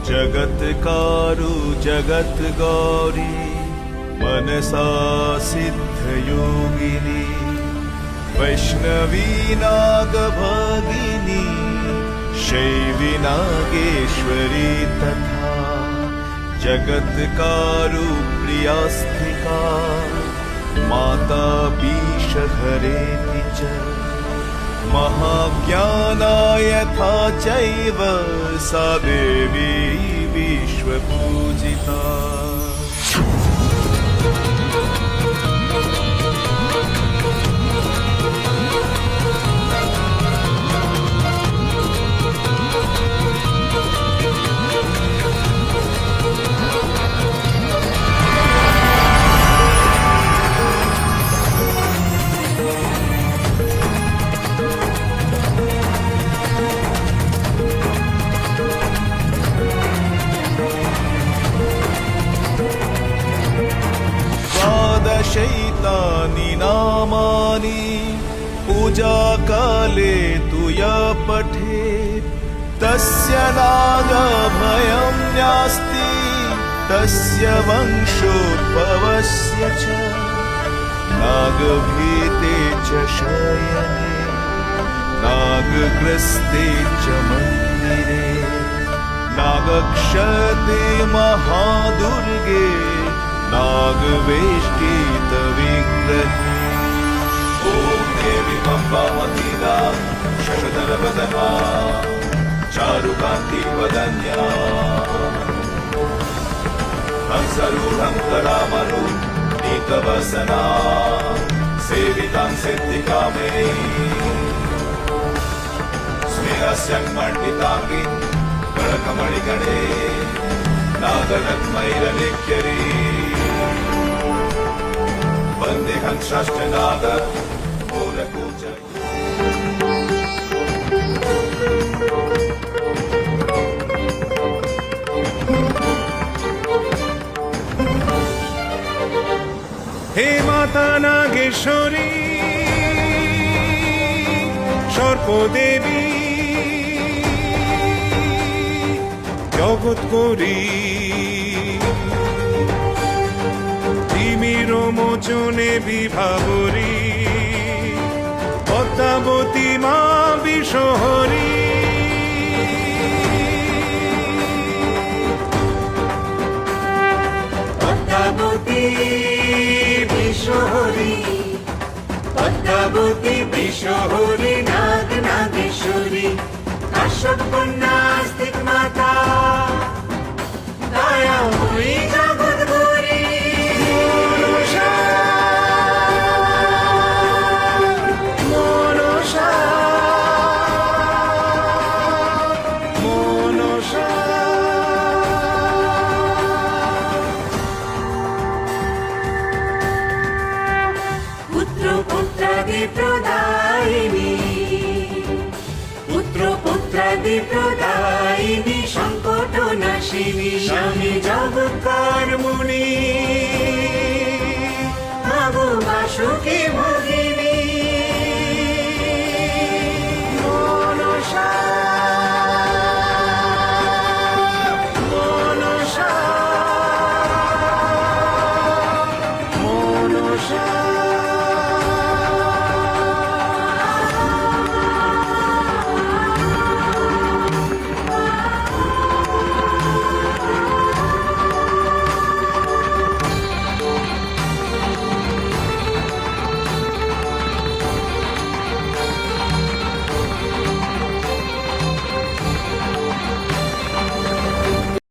जगत्कारु जगत् गौरी मनसा सिद्धयोगिनी वैष्णवी नागभगिनी शैवी नागेश्वरी तथा जगत्कारु प्रियास्तिका माता पीशहरेति च महाज्ञाना यथा चैव सा देवी विश्वपूजिता। शैतानि नामानि पूजा काले तु या पठेत् तस्य नागभयं नास्ति तस्य वंशोद्भवस्य च नागभीते च शयने नागग्रस्ते च मन्दिरे नागक्षते महादुर्गे नागवेष्टित विग्रहे। ॐ देवी पम्पावतीदा शशधरवदना चारुकान्तिवदन्या हंसरूढं करामरुं नीतवसना सेवितां सिद्धिकामे स्मेरस्यं मण्डिताङ्गी कणकमणिगणे नागरत्नैरलेख्यरी वन्देऽहं षष्ठनाग मूलकूजरी। हे माता नागेश्वरी सर्पदेवी জগৎকরী তিমির মোচনে বিভাবরী পদ্মাবতী মা বিশ্বহরী পদ্মাবতী বিশ্বহরী পদ্মাবতী বিশ্বহরী নাগ নাগেশ্বরী কাশ্যপ কন্যা আস্তিক মাতা দয়া হই জগৎ গৌরী। মনসা মনসা মনসা পুত্র পুত্রাদি প্রদায়িনী পুত্রাদি প্রদায়িনী সংকট নাশিনী স্বামী জগৎকার মুনি মাগো বাসুকি